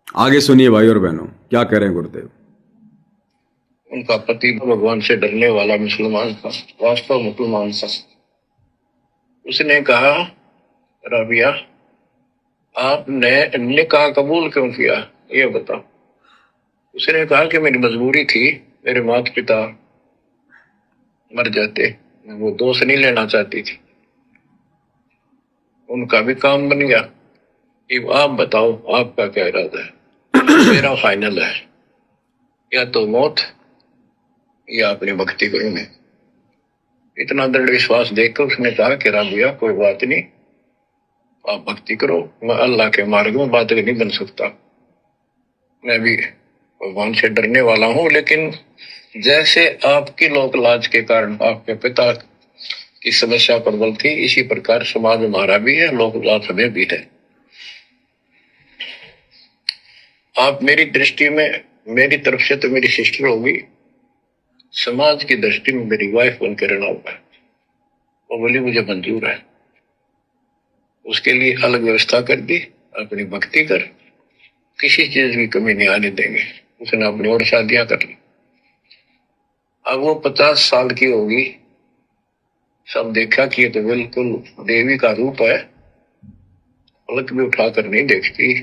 आगे सुनिए भाई और बहनों, क्या कह रहे हैं गुरुदेव। उनका पति भगवान से डरने वाला मुसलमान था, वास्तव मुसलमान था। उसने कहा, राबिया, आपने निकाह कबूल क्यों किया, ये बताओ। उसने कहा कि मेरी मजबूरी थी, मेरे माता पिता मर जाते, वो दोष नहीं लेना चाहती थी, उनका भी काम बन गया। अब आप बताओ, आपका क्या इरादा है? मेरा फाइनल है, या तो मौत या अपनी भक्ति करूंगे। इतना दृढ़ विश्वास देखकर उसने कहा कि राबिया, कोई बात नहीं, आप भक्ति करो, मैं अल्लाह के मार्ग में बादल नहीं बन सकता, मैं भी भगवान से डरने वाला हूं, लेकिन जैसे आपकी लोक लाज के कारण आपके पिता की समस्या प्रबल थी, इसी प्रकार समाज हमारा भी है, लोक लाज हमें भी है। आप मेरी दृष्टि में, मेरी तरफ से तो मेरी सिस्टर होगी, समाज की दृष्टि में मेरी वाइफ बनकर रहना होगा। वो बोली, मुझे मंजूर है। उसके लिए अलग व्यवस्था कर दी, अपनी भक्ति कर, किसी चीज की कमी नहीं आने देंगे। उसने अपनी और शादियां कर ली। अब वो 50 साल की होगी, सब देखा कि ये तो बिल्कुल देवी का रूप है, पलक भी उठाकर नहीं देखती।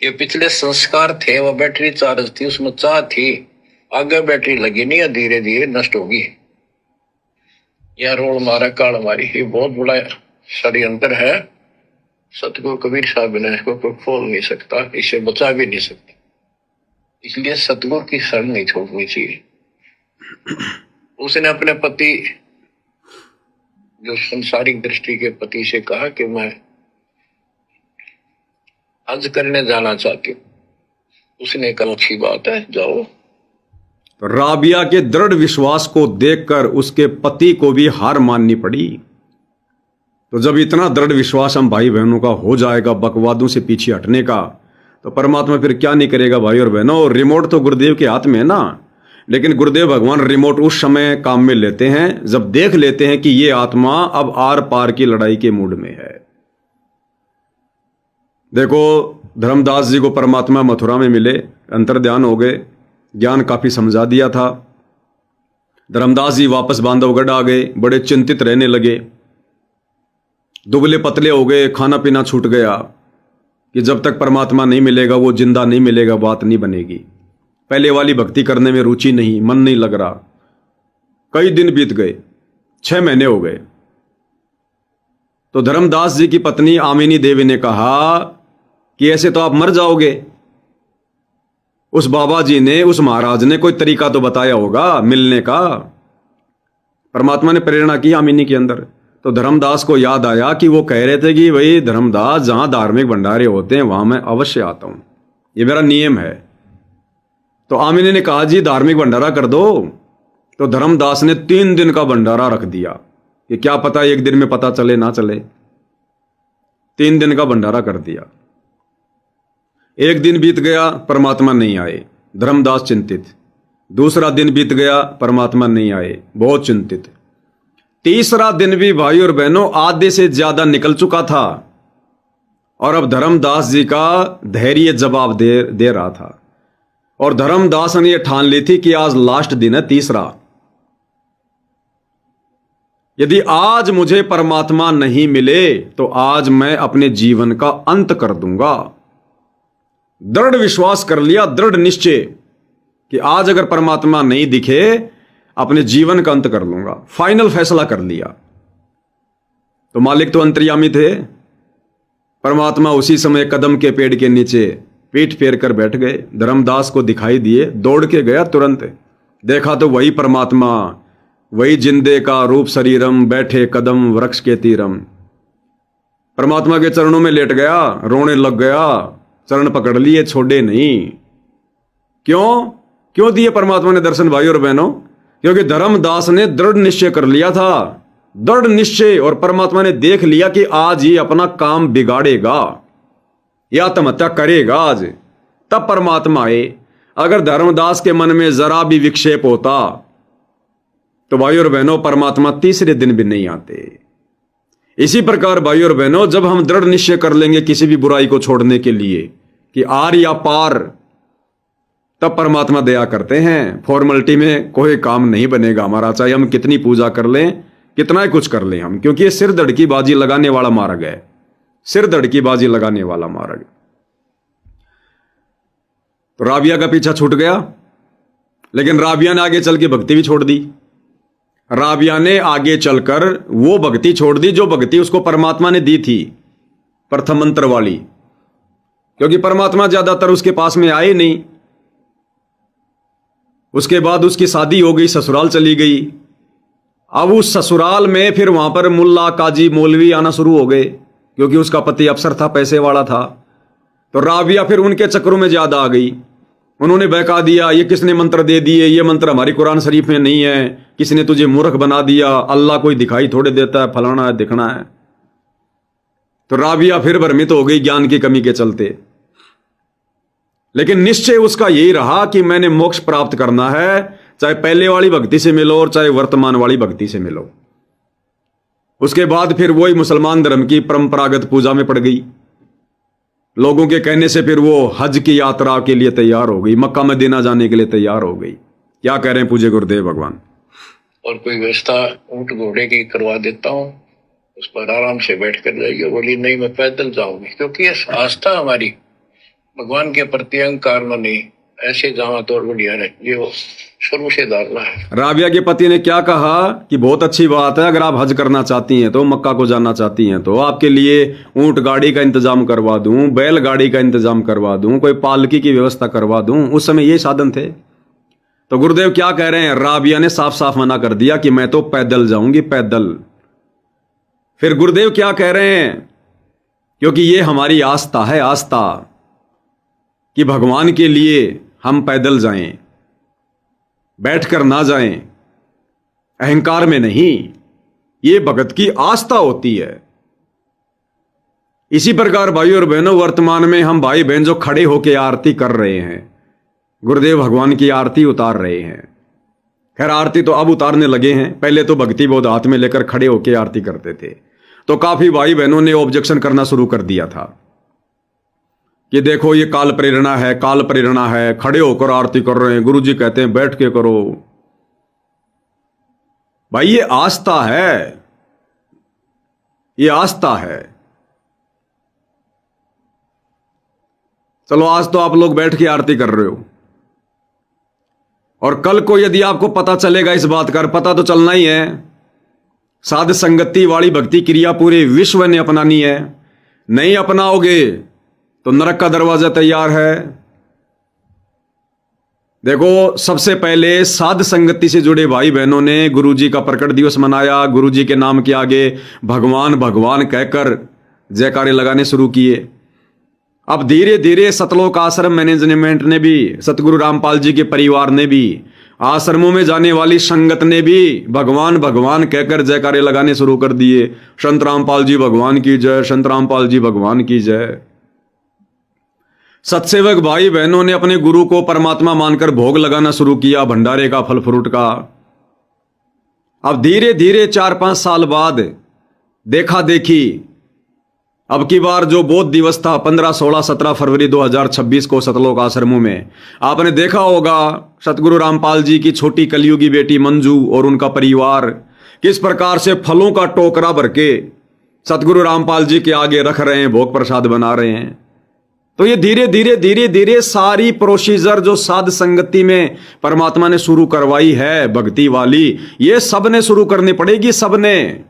ये पिछले संस्कार थे, वो बैटरी चार्ज थी, उसमें चाह थी, आगे बैटरी लगी नहीं, धीरे धीरे नष्ट होगी। यह रोड मारा काल मारी, ये बहुत बड़ा षड्यंत्र है। सतगुरु कबीर साहब ने इसको कोई खोल नहीं सकता, इसे बचा भी नहीं सकता। इसलिए सतगुरु की शरण नहीं छोड़नी चाहिए। उसने अपने पति, जो संसारिक दृष्टि के पति से कहा कि मैं हज करने जाना चाहती हूँ। उसने कहा, अच्छी बात है, जाओ। तो राबिया के दृढ़ विश्वास को देखकर उसके पति को भी हार माननी पड़ी। तो जब इतना दृढ़ विश्वास हम भाई बहनों का हो जाएगा बकवादों से पीछे हटने का, तो परमात्मा फिर क्या नहीं करेगा भाई और बहनों। रिमोट तो गुरुदेव के हाथ में है ना, लेकिन गुरुदेव भगवान रिमोट उस समय काम में लेते हैं जब देख लेते हैं कि ये आत्मा अब आर पार की लड़ाई के मूड में है। देखो, धर्मदास जी को परमात्मा मथुरा में मिले, अंतर्ध्यान हो गए, ज्ञान काफी समझा दिया था। धर्मदास जी वापस बांधवगढ़ आ गए, बड़े चिंतित रहने लगे, दुबले पतले हो गए, खाना पीना छूट गया कि जब तक परमात्मा नहीं मिलेगा, वो जिंदा नहीं मिलेगा, बात नहीं बनेगी। पहले वाली भक्ति करने में रुचि नहीं, मन नहीं लग रहा। कई दिन बीत गए, 6 महीने हो गए। तो धर्मदास जी की पत्नी आमिनी देवी ने कहा कि ऐसे तो आप मर जाओगे। उस बाबा जी ने, उस महाराज ने कोई तरीका तो बताया होगा मिलने का। परमात्मा ने प्रेरणा की आमिनी के अंदर। तो धर्मदास को याद आया कि वो कह रहे थे कि भाई धर्मदास, जहां धार्मिक भंडारे होते हैं वहां मैं अवश्य आता हूं, ये मेरा नियम है। तो आमिनी ने कहा, जी धार्मिक भंडारा कर दो। तो धर्मदास ने 3 दिन का भंडारा रख दिया कि क्या पता एक दिन में पता चले ना चले। 3 दिन का भंडारा कर दिया। एक दिन बीत गया, परमात्मा नहीं आए, धर्मदास चिंतित। दूसरा दिन बीत गया, परमात्मा नहीं आए, बहुत चिंतित। तीसरा दिन भी भाई और बहनों आधे से ज्यादा निकल चुका था और अब धर्मदास जी का धैर्य जवाब दे रहा था। और धर्मदास ने यह ठान ली थी कि आज लास्ट दिन है, तीसरा। यदि आज मुझे परमात्मा नहीं मिले तो आज मैं अपने जीवन का अंत कर दूंगा। दृढ़ विश्वास कर लिया, दृढ़ निश्चय कि आज अगर परमात्मा नहीं दिखे, अपने जीवन का अंत कर लूंगा। फाइनल फैसला कर लिया। तो मालिक तो अंतर्यामी थे। परमात्मा उसी समय कदम के पेड़ के नीचे पीठ फेर कर बैठ गए। धर्मदास को दिखाई दिए, दौड़ के गया, तुरंत देखा तो वही परमात्मा, वही जिंदे का रूप शरीरम, बैठे कदम वृक्ष के तीरम। परमात्मा के चरणों में लेट गया, रोने लग गया, चरण पकड़ लिए, छोड़े नहीं। क्यों दिए परमात्मा ने दर्शन भाई और बहनों? क्योंकि धर्मदास ने दृढ़ निश्चय कर लिया था, दृढ़ निश्चय। और परमात्मा ने देख लिया कि आज ये अपना काम बिगाड़ेगा या आत्महत्या करेगा आज, तब परमात्मा आए। अगर धर्मदास के मन में जरा भी विक्षेप होता तो भाई और बहनों परमात्मा तीसरे दिन भी नहीं आते। इसी प्रकार भाई और बहनों, जब हम दृढ़ निश्चय कर लेंगे किसी भी बुराई को छोड़ने के लिए, कि आर या पार, तब परमात्मा दया करते हैं। फॉर्मेलिटी में कोई काम नहीं बनेगा हमारा, चाहे हम कितनी पूजा कर लें, कितना ही कुछ कर लें हम, क्योंकि ये सिर धड़ की बाजी लगाने वाला मार्ग है, सिर धड़ की बाजी लगाने वाला मार्ग। तो राबिया का पीछा छूट गया, लेकिन राबिया ने आगे चल के भक्ति भी छोड़ दी। राबिया ने आगे चलकर वो भक्ति छोड़ दी जो भक्ति उसको परमात्मा ने दी थी, प्रथम मंत्र वाली, क्योंकि परमात्मा ज्यादातर उसके पास में आए नहीं। उसके बाद उसकी शादी हो गई, ससुराल चली गई। अब उस ससुराल में फिर वहां पर मुल्ला काजी मौलवी आना शुरू हो गए, क्योंकि उसका पति अफसर था, पैसे वाला था। तो राबिया फिर उनके चक्रों में ज्यादा आ गई। उन्होंने बहका दिया, ये किसने मंत्र दे दिए, ये मंत्र हमारी कुरान शरीफ में नहीं है, किसने तुझे मूर्ख बना दिया, अल्लाह कोई दिखाई थोड़े देता है, फलाना है, दिखना है। तो राबिया फिर भ्रमित हो गई ज्ञान की कमी के चलते। लेकिन निश्चय उसका यही रहा कि मैंने मोक्ष प्राप्त करना है, चाहे पहले वाली भक्ति से मिलो और चाहे वर्तमान वाली भक्ति से मिलो। उसके बाद फिर वही मुसलमान धर्म की परंपरागत पूजा में पड़ गई। लोगों के कहने से फिर वो हज की यात्रा के लिए तैयार हो गई, मक्का मदीना जाने के लिए तैयार हो गई। क्या कह रहे हैं पूज्य गुरुदेव भगवान? और कोई व्यवस्था ऊंट घोड़े की करवा देता हूँ, उस पर आराम से बैठ कर जाइए। बोली नहीं, मैं पैदल जाऊंगी, क्योंकि ये आस्था हमारी भगवान के प्रति अहंकार में नहीं, ऐसे जावा तो बढ़िया है, ये वो शुरू से धारणा है। राबिया के पति ने क्या कहा कि बहुत अच्छी बात है, अगर आप हज करना चाहती हैं तो, मक्का को जाना चाहती हैं तो आपके लिए ऊंट गाड़ी का इंतजाम करवा दूं, बैल गाड़ी का इंतजाम करवा दूं, कोई पालकी की व्यवस्था करवा दूं। उस समय ये साधन थे। तो गुरुदेव क्या कह रहे हैं? राबिया ने साफ साफ मना कर दिया कि मैं तो पैदल जाऊंगी, पैदल। फिर गुरुदेव क्या कह रहे हैं? क्योंकि ये हमारी आस्था है, आस्था कि भगवान के लिए हम पैदल जाएं, बैठकर ना जाएं, अहंकार में नहीं। ये भगत की आस्था होती है। इसी प्रकार भाइयों और बहनों, वर्तमान में हम भाई बहन जो खड़े होकर आरती कर रहे हैं, गुरुदेव भगवान की आरती उतार रहे हैं। खैर आरती तो अब उतारने लगे हैं, पहले तो भक्ति बोध हाथ में लेकर खड़े होकर आरती करते थे। तो काफी भाई बहनों ने ऑब्जेक्शन करना शुरू कर दिया था कि देखो ये काल प्रेरणा है, काल प्रेरणा है, खड़े होकर आरती कर रहे हैं, गुरुजी कहते हैं बैठ के करो। भाई ये आस्था है, ये आस्था है। चलो आज तो आप लोग बैठ के आरती कर रहे हो, और कल को यदि आपको पता चलेगा इस बात का, पता तो चलना ही है, साध संगति वाली भक्ति क्रिया पूरे विश्व ने अपनानी है, नहीं अपनाओगे तो नरक का दरवाजा तैयार है। देखो सबसे पहले साध संगति से जुड़े भाई बहनों ने गुरुजी का प्रकट दिवस मनाया, गुरुजी के नाम के आगे भगवान भगवान कहकर जयकारे लगाने शुरू किए। अब धीरे धीरे सतलोक आश्रम मैनेजमेंट ने भी, सतगुरु रामपाल जी के परिवार ने भी, आश्रमों में जाने वाली संगत ने भी भगवान भगवान कहकर जयकारे लगाने शुरू कर दिए। संत रामपाल जी भगवान की जय, संत रामपाल जी भगवान की जय। सत्सेवक भाई बहनों ने अपने गुरु को परमात्मा मानकर भोग लगाना शुरू किया, भंडारे का, फल फ्रूट का। अब धीरे धीरे 4-5 साल बाद देखा देखी, अब की बार जो बोध दिवस था 15, 16, 17 फरवरी 2026 को सतलोक आश्रमों में, आपने देखा होगा सतगुरु रामपाल जी की छोटी कलयुगी बेटी मंजू और उनका परिवार किस प्रकार से फलों का टोकरा भर के सतगुरु रामपाल जी के आगे रख रहे हैं, भोग प्रसाद बना रहे हैं। तो ये धीरे धीरे धीरे धीरे सारी प्रोसीजर जो साध संगति में परमात्मा ने शुरू करवाई है भक्ति वाली, ये सबने शुरू करनी पड़ेगी, सबने,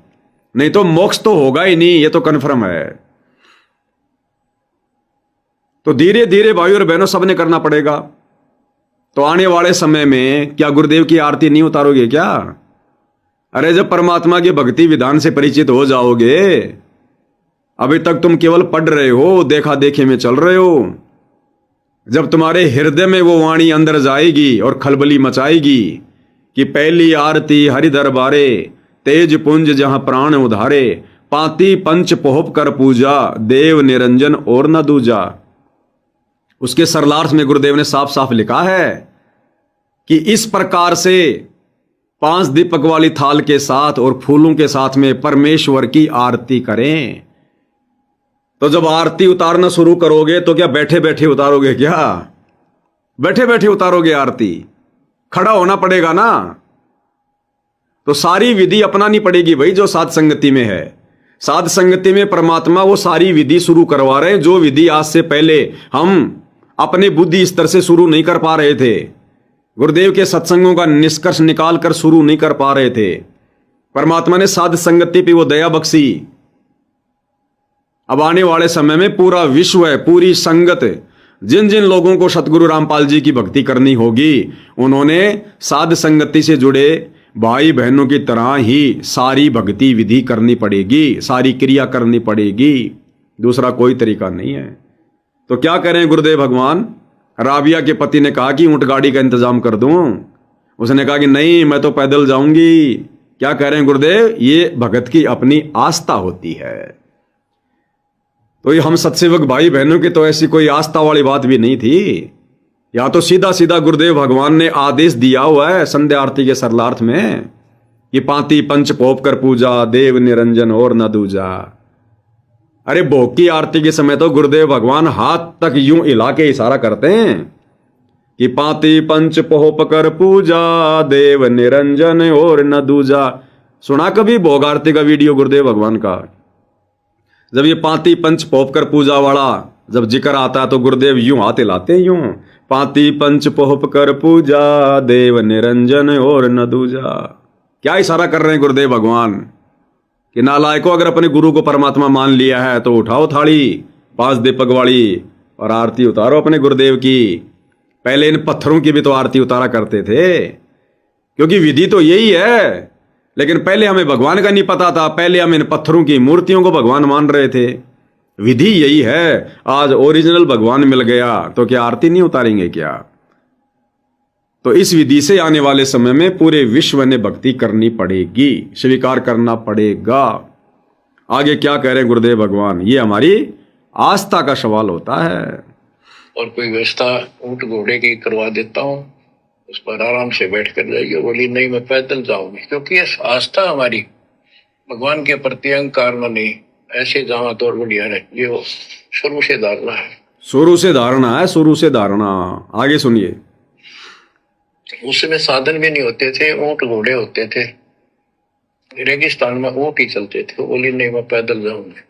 नहीं तो मोक्ष तो होगा ही नहीं, ये तो कन्फर्म है। तो धीरे धीरे भाइयों और बहनों सबने करना पड़ेगा। तो आने वाले समय में क्या गुरुदेव की आरती नहीं उतारोगे क्या? अरे जब परमात्मा के भक्ति विधान से परिचित हो जाओगे, अभी तक तुम केवल पढ़ रहे हो, देखा देखे में चल रहे हो। जब तुम्हारे हृदय में वो वाणी अंदर जाएगी और खलबली मचाएगी कि पहली आरती हरि दरबारे, तेज पुंज जहां प्राण उधारे, पाती पंच पोहप कर पूजा, देव निरंजन और न दूजा। उसके सरलार्थ में गुरुदेव ने साफ साफ लिखा है कि इस प्रकार से 5 दीपक वाली थाल के साथ और फूलों के साथ में परमेश्वर की आरती करें। तो जब आरती उतारना शुरू करोगे तो क्या बैठे बैठे उतारोगे? क्या बैठे बैठे उतारोगे आरती? खड़ा होना पड़ेगा ना। तो सारी विधि अपनानी पड़ेगी भाई, जो साध संगति में है। साध संगति में परमात्मा वो सारी विधि शुरू करवा रहे हैं, जो विधि आज से पहले हम अपने बुद्धि स्तर से शुरू नहीं कर पा रहे थे, गुरुदेव के सत्संगों का निष्कर्ष निकाल कर शुरू नहीं कर पा रहे थे। परमात्मा ने साध संगति पे वो दया बख्शी। अब आने वाले समय में पूरा विश्व है, पूरी संगत, जिन जिन लोगों को सतगुरु रामपाल जी की भक्ति करनी होगी, उन्होंने साध संगति से जुड़े भाई बहनों की तरह ही सारी भक्ति विधि करनी पड़ेगी, सारी क्रिया करनी पड़ेगी। दूसरा कोई तरीका नहीं है। तो क्या करें गुरुदेव भगवान? राबिया के पति ने कहा कि ऊंट गाड़ी का इंतजाम कर दूं। उसने कहा कि नहीं, मैं तो पैदल जाऊंगी। क्या करें गुरुदेव? ये भगत की अपनी आस्था होती है। तो ये हम सत्सेवक भाई बहनों की तो ऐसी कोई आस्था वाली बात भी नहीं थी। या तो सीधा सीधा गुरुदेव भगवान ने आदेश दिया हुआ है संध्या आरती के सरलार्थ में कि पांति पंच पोप कर पूजा, देव निरंजन और न दूजा। अरे भोग की आरती के समय तो गुरुदेव भगवान हाथ तक यूं हिला के इशारा करते हैं कि पांति पंच पोप कर पूजा, देव निरंजन और न दूजा। सुना कभी भोग आरती का वीडियो गुरुदेव भगवान का? जब ये पांति पंच पोप कर पूजा वाला जब जिक्र आता है तो गुरुदेव यूं हाथ हिलाते हैं, यूं पांति पंच पोप कर पूजा, देव निरंजन और न दूजा। क्या इशारा कर रहे हैं गुरुदेव भगवान कि नालायकों, अगर अपने गुरु को परमात्मा मान लिया है तो उठाओ थाली 5 दीपक वाली और आरती उतारो अपने गुरुदेव की। पहले इन पत्थरों की भी तो आरती उतारा करते थे, क्योंकि विधि तो यही है। लेकिन पहले हमें भगवान का नहीं पता था, पहले हम इन पत्थरों की मूर्तियों को भगवान मान रहे थे। विधि यही है। आज ओरिजिनल भगवान मिल गया तो क्या आरती नहीं उतारेंगे क्या? तो इस विधि से आने वाले समय में पूरे विश्व ने भक्ति करनी पड़ेगी, स्वीकार करना पड़ेगा। आगे क्या कह रहे हैं गुरुदेव भगवान? ये हमारी आस्था का सवाल होता है। और कोई व्यवस्था ऊंट घोड़े की करवा देता हूँ, उस पर आराम से बैठ कर जाइए। बोली नहीं, मैं पैदल जाऊंगी, क्योंकि ये आस्था हमारी भगवान के प्रति अहंकार में नहीं, ऐसे जावा तो और बढ़िया है। ये वो शुरू से धारणा है, शुरू से धारणा है, शुरू से धारणा। आगे सुनिए। उसमें साधन भी नहीं होते थे, ऊंट घोड़े होते थे, रेगिस्तान में ऊंट ही चलते थे। बोली नहीं, मैं पैदल जाऊंगी।